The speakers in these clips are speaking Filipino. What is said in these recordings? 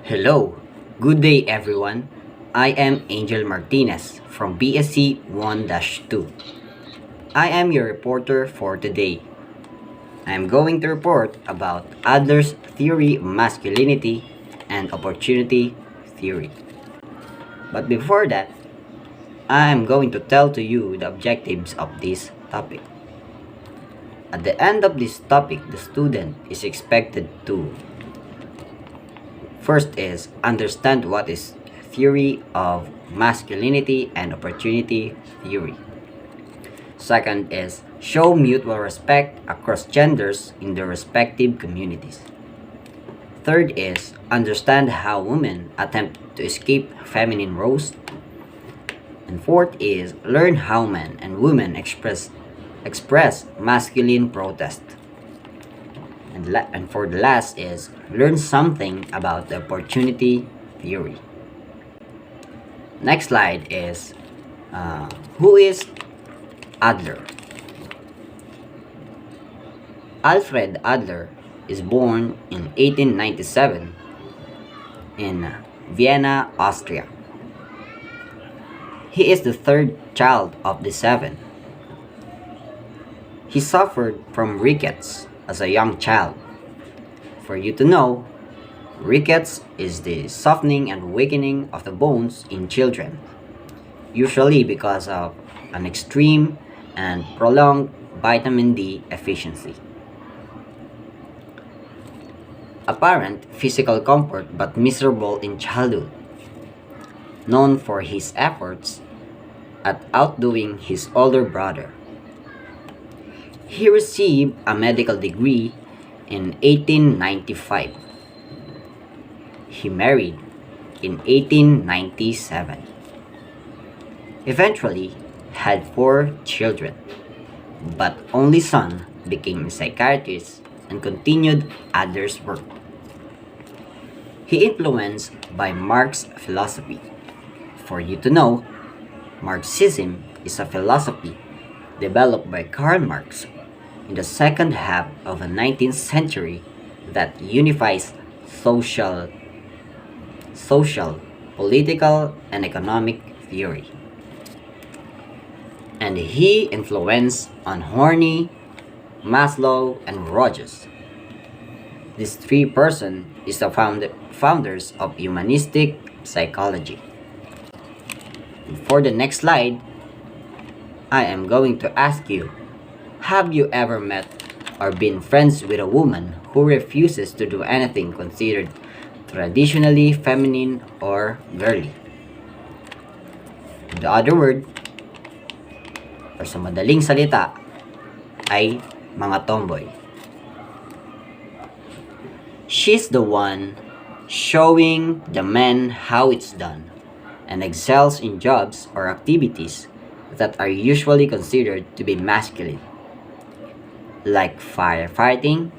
Hello, good day everyone. I am Angel Martinez from BSc 1-2. I am your reporter for today. I am going to report about Adler's theory of masculinity and opportunity theory. But before that, I am going to tell to you the objectives of this topic. At the end of this topic, the student is expected to first is understand what is theory of masculinity and opportunity theory. Second is show mutual respect across genders in their respective communities. Third is understand how women attempt to escape feminine roles. And fourth is learn how men and women express masculine protest. And for the last is learn something about the opportunity theory. Next slide is who is Adler? Alfred Adler is born in 1897 in Vienna, Austria. He is the third child of the seven. He suffered from rickets as a young child. For you to know, rickets is the softening and weakening of the bones in children, usually because of an extreme and prolonged vitamin D deficiency. Apparent physical comfort but miserable in childhood. Known for his efforts at outdoing his older brother. He received a medical degree in 1895. He married in 1897. Eventually, had 4 children, but only son became a psychiatrist and continued Adler's work. He influenced by Marx's philosophy. For you to know, Marxism is a philosophy developed by Karl Marx in the second half of the 19th century that unifies social, political, and economic theory. And he influenced on Horney, Maslow, and Rogers. These 3 persons is the founders of humanistic psychology. And for the next slide, I am going to ask you, have you ever met or been friends with a woman who refuses to do anything considered traditionally feminine or girly? In the other word, or sa madaling salita, ay mga tomboy. She's the one showing the men how it's done and excels in jobs or activities that are usually considered to be masculine, like firefighting,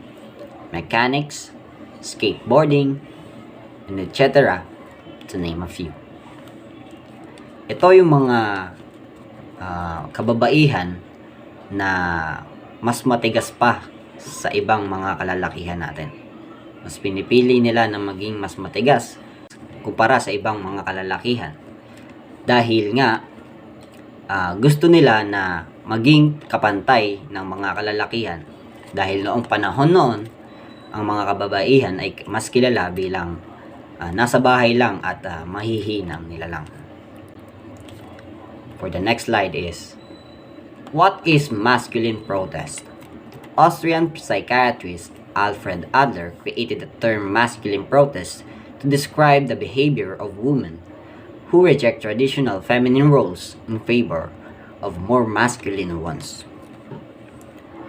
mechanics, skateboarding, and etc., to name a few. Ito yung mga kababaihan na mas matigas pa sa ibang mga kalalakihan natin. Mas pinipili nila na maging mas matigas kumpara sa ibang mga kalalakihan. Dahil nga, gusto nila na maging kapantay ng mga kalalakihan. Dahil noong panahon noon, ang mga kababaihan ay mas kilala bilang nasa bahay lang at mahihinang nila lang. For the next slide is, what is masculine protest? Austrian psychiatrist Alfred Adler created the term masculine protest to describe the behavior of women who reject traditional feminine roles in favor of more masculine ones.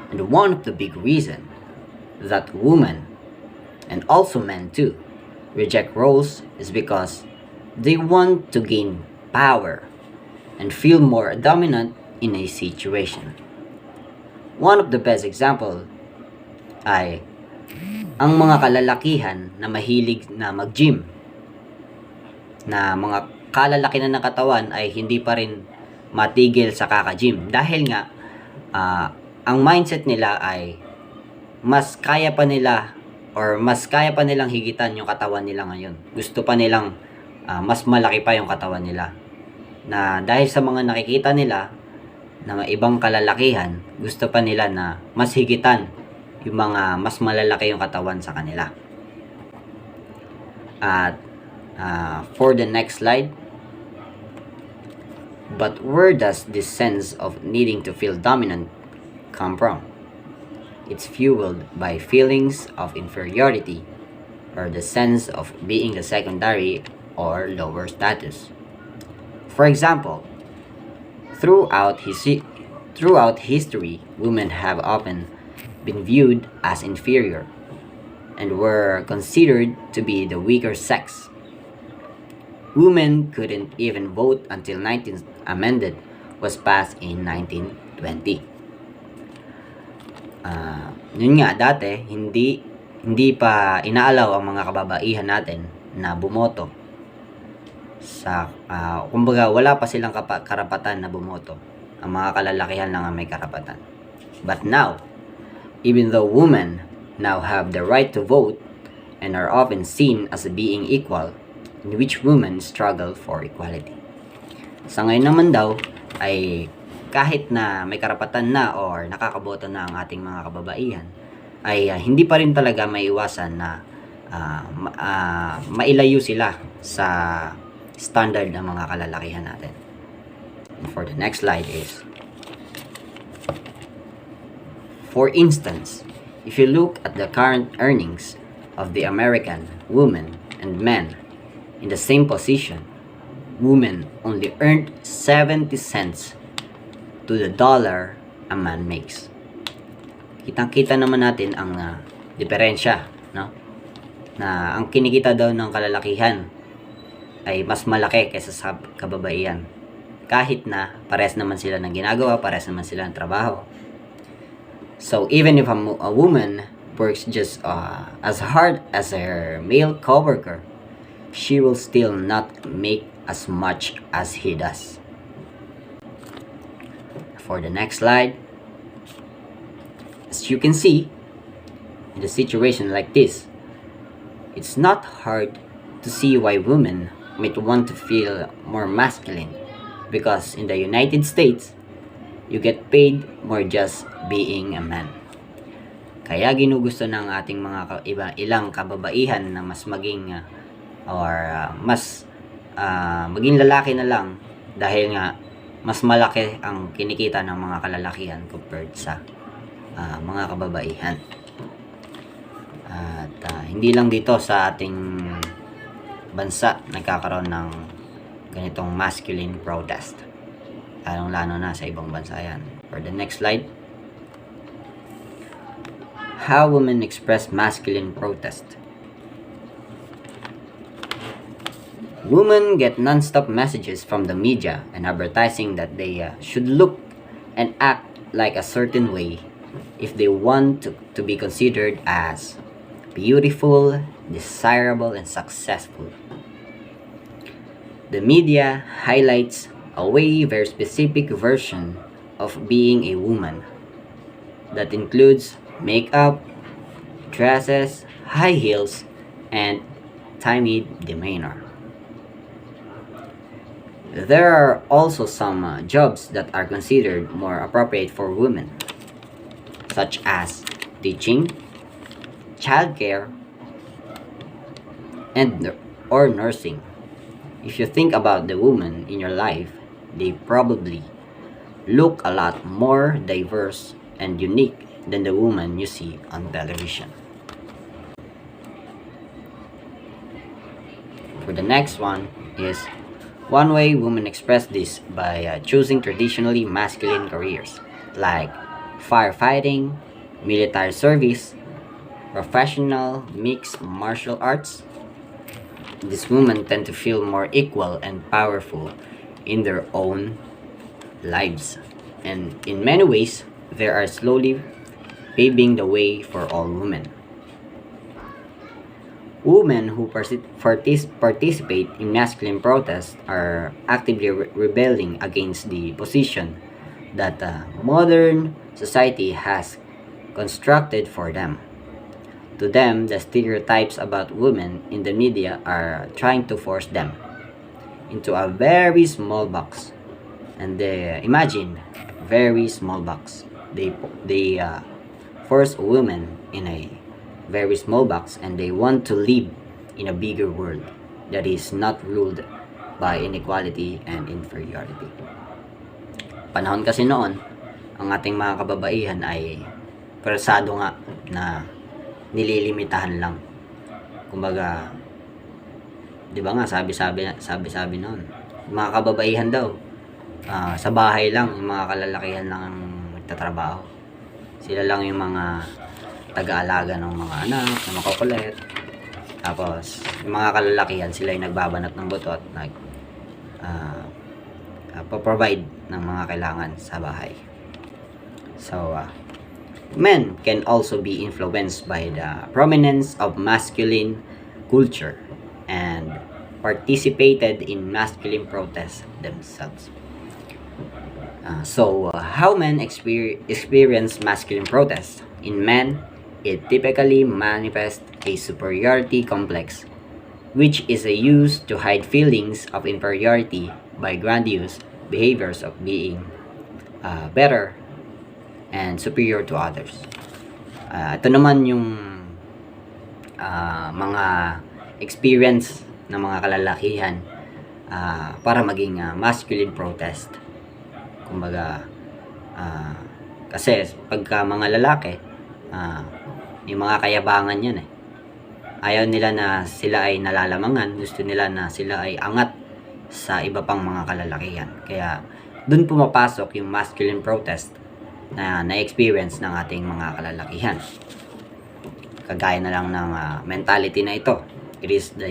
And one of the big reasons that women, and also men too, reject roles is because they want to gain power and feel more dominant in a situation. One of the best example ay ang mga kalalakihan na mahilig na mag-gym, na mga kalalaki na ng katawan ay hindi pa rin matigil sa kaka-gym dahil nga ang mindset nila ay mas kaya pa nila or mas kaya pa nilang higitan yung katawan nila ngayon. Gusto pa nilang mas malaki pa yung katawan nila. Na dahil sa mga nakikita nila na ibang kalalakihan, gusto pa nila na mas higitan yung mga mas malalaki yung katawan sa kanila. At for the next slide, but where does this sense of needing to feel dominant come from? It's fueled by feelings of inferiority or the sense of being the secondary or lower status. For example, throughout history, women have often been viewed as inferior and were considered to be the weaker sex. Women couldn't even vote until 19th Amendment was passed in 1920. Yun nga, dati hindi pa inaalaw ang mga kababaihan natin na bumoto. Kumbaga wala pa silang karapatan na bumoto. Ang mga kalalakihan lang ang may karapatan. But now, even though women now have the right to vote and are often seen as being equal, in which women struggle for equality. Sa ngayon naman daw ay kahit na may karapatan na or nakakaboto na ang ating mga kababaihan, ay hindi pa rin talaga maiwasan na mailayo sila sa standard ng mga kalalakihan natin. And for the next slide is, for instance, if you look at the current earnings of the American women and men in the same position, women only earned 70 cents to the dollar a man makes. Kitang-kita naman natin ang diferensya, no? Na ang kinikita daw ng kalalakihan ay mas malaki kaysa sa kababaihan. Kahit na pares naman sila ng ginagawa, pares naman sila ng trabaho. So even if a woman works just as hard as her male coworker, she will still not make as much as he does. For the next slide, as you can see, in a situation like this, it's not hard to see why women might want to feel more masculine, because in the United States, you get paid more just being a man. Kaya ginugusto ng ating mga ilang kababaihan na mas maging maging lalaki na lang dahil nga mas malaki ang kinikita ng mga kalalakihan compared sa mga kababaihan. At hindi lang dito sa ating bansa nagkakaroon ng ganitong masculine protest. Lalong-lalo na sa ibang bansa yan. For the next slide, how women express masculine protest. Women get non-stop messages from the media and advertising that they should look and act like a certain way if they want to be considered as beautiful, desirable, and successful. The media highlights a very specific version of being a woman that includes makeup, dresses, high heels, and timid demeanor. There are also some jobs that are considered more appropriate for women, such as teaching, childcare, or nursing. If you think about the women in your life, they probably look a lot more diverse and unique than the woman you see on television. For the next one is, one way women express this by choosing traditionally masculine careers like firefighting, military service, professional mixed martial arts. These women tend to feel more equal and powerful in their own lives, and in many ways they are slowly paving the way for all women. Women who participate in masculine protests are actively rebelling against the position that modern society has constructed for them. To them, the stereotypes about women in the media are trying to force them into a very small box. And they imagine very small box. They force a woman in a very small box, and they want to live in a bigger world that is not ruled by inequality and inferiority. Panahon kasi noon, ang ating mga kababaihan ay persado nga na nililimitahan lang. Kumbaga, 'di ba nga sabi noon, mga kababaihan daw sa bahay lang, yung mga kalalakihan lang ang nagtatrabaho. Sila lang yung mga taga-alaga ng mga anak, na makukulit. Tapos, yung mga kalalakihan, sila yung nagbabanat ng buto at provide ng mga kailangan sa bahay. So, men can also be influenced by the prominence of masculine culture and participated in masculine protests themselves. How men experience masculine protests? In men, it typically manifests a superiority complex, which is a use to hide feelings of inferiority by grandiose behaviors of being better and superior to others. Ito naman yung mga experience ng mga kalalakihan para maging masculine protest. Kumbaga, kasi pagka mga lalaki, yung mga kayabangan yan eh. Ayaw nila na sila ay nalalamangan, gusto nila na sila ay angat sa iba pang mga kalalakihan. Kaya dun pumapasok yung masculine protest na na-experience ng ating mga kalalakihan. Kagaya na lang ng mentality na ito. It is the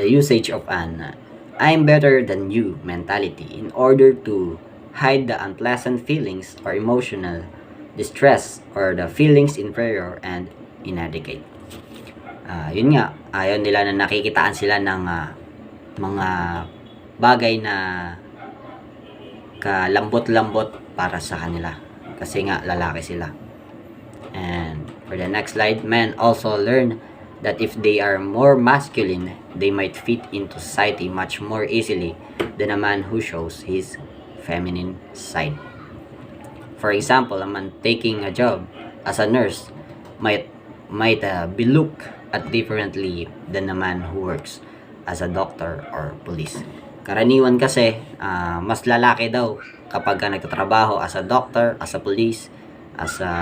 usage of an I'm better than you mentality in order to hide the unpleasant feelings or emotional distress or the feelings inferior and inadequate. Yun nga, ayaw nila na nakikitaan sila ng mga bagay na kalambot-lambot para sa kanila. Kasi nga, lalaki sila. And for the next slide, men also learn that if they are more masculine, they might fit into society much more easily than a man who shows his feminine side. For example, a man taking a job as a nurse might be looked at differently than a man who works as a doctor or police. Karaniwan kasi, mas lalaki daw kapag nagtatrabaho as a doctor, as a police, as a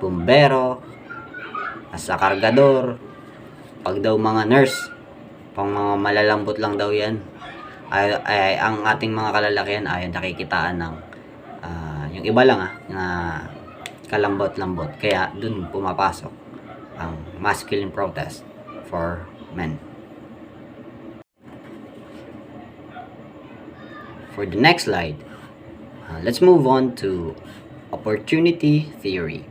bumbero, as a kargador. Pag daw mga nurse, pang mga malalambot lang daw yan. Ay ang ating mga kalalakihan ay nakikitaan ng yung iba lang na kalambot-lambot. Kaya dun pumapasok ang masculine protest for men. For the next slide, let's move on to opportunity theory.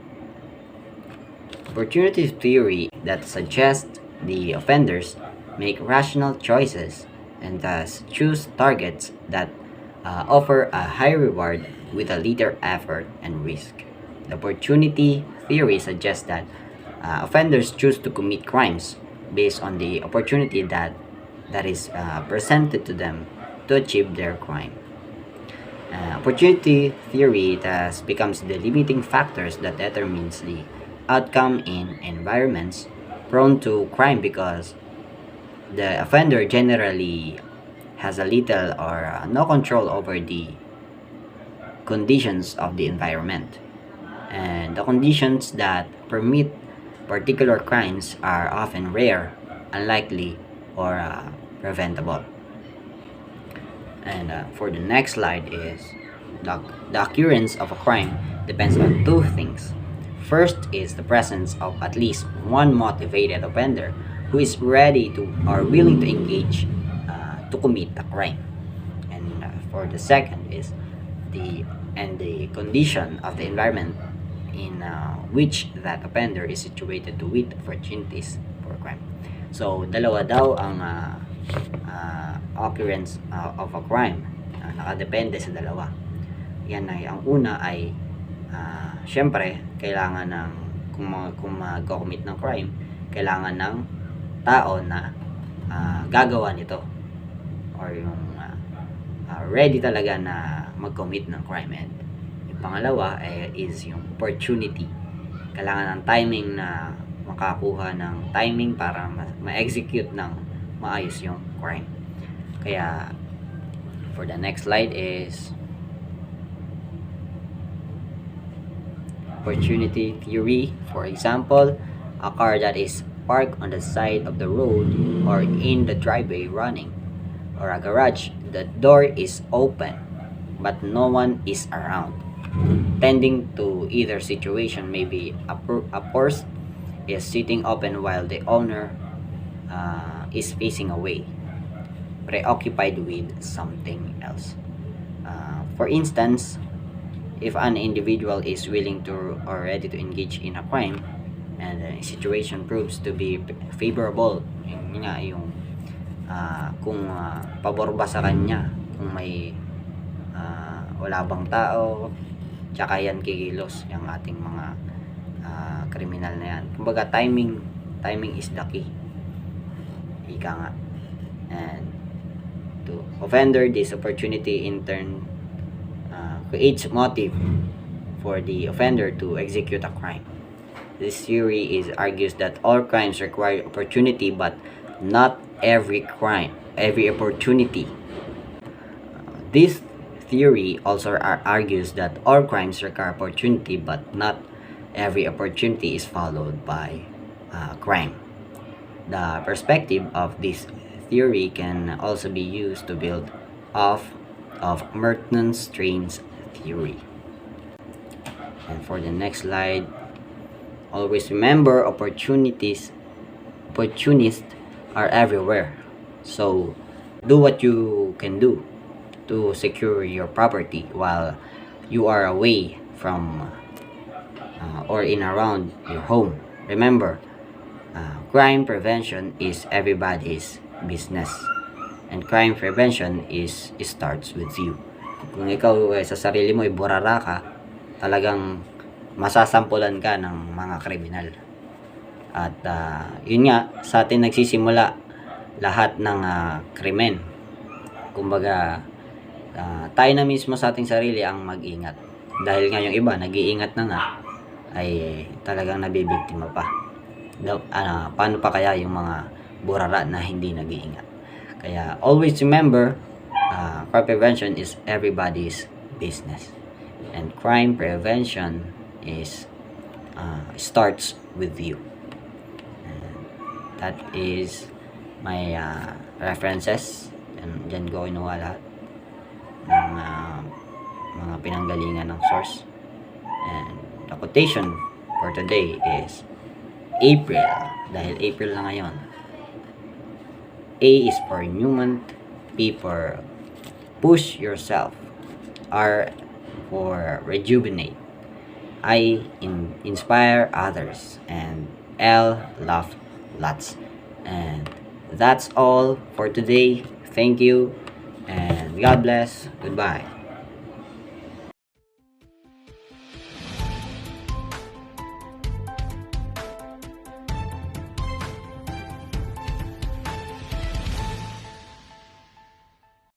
Opportunity theory that suggests the offenders make rational choices and thus choose targets that offer a high reward with a little effort and risk. The opportunity theory suggests that offenders choose to commit crimes based on the opportunity that is presented to them to achieve their crime. Opportunity theory thus becomes the limiting factors that determines the outcome in environments prone to crime because the offender generally has a little or no control over the conditions of the environment. And the conditions that permit particular crimes are often rare, unlikely, or preventable. And for the next slide is the occurrence of a crime depends on two things. First is the presence of at least one motivated offender who is ready to or willing to engage to commit a crime. And for the second is the condition of the environment in which that offender is situated to with opportunities for crime. So dalawa daw ang occurrence of a crime. Nakadepende sa dalawa. Yan ay ang una ay syempre kailangan ng kung mag-commit ng crime, kailangan ng tao na gagawa nito, or yung ready talaga na mag-commit ng crime. And yung pangalawa is yung opportunity. Kailangan ng timing na makakuha ng timing para ma-execute ng maayos yung crime. Kaya for the next slide is opportunity theory. For example, a car that is parked on the side of the road or in the driveway running, or a garage, the door is open but no one is around. Tending to either situation, maybe a purse is sitting open while the owner is facing away, preoccupied with something else. For instance, if an individual is willing to or ready to engage in a crime and the situation proves to be favorable, yun nga yung kung pabor ba sa kanya, kung may wala bang tao, tsaka yan kikilos yung ating mga kriminal na yan. Kumbaga timing is the key, ika nga. And to offender, this opportunity in turn creates motive for the offender to execute a crime. This theory argues that all crimes require opportunity, but not every opportunity. This theory also argues that all crimes require opportunity, but not every opportunity is followed by crime. The perspective of this theory can also be used to build off of Merton Strain's theory. And for the next slide, always remember opportunists are everywhere. So do what you can do to secure your property while you are away from or in around your home. Remember, crime prevention is everybody's business, and crime prevention starts with you. Kung ikaw sa sarili mo ay burara ka, talagang masasampulan ka ng mga kriminal. At yun nga, sa atin nagsisimula lahat ng krimen. Kumbaga, tayo na mismo sa ating sarili ang mag-ingat. Dahil nga yung iba, nag-iingat na nga, ay talagang nabibiktima pa. Paano pa kaya yung mga burara na hindi nag-iingat? Kaya always remember, crime prevention is everybody's business. And crime prevention starts with you. And that is my references. And dyan ko inuha lahat ng mga pinanggalingan ng source. And the quotation for today is April. Dahil April na ngayon. A is for Newman, P for push yourself, R for rejuvenate, I inspire others, and L love lots. And that's all for today. Thank you and God bless. Goodbye.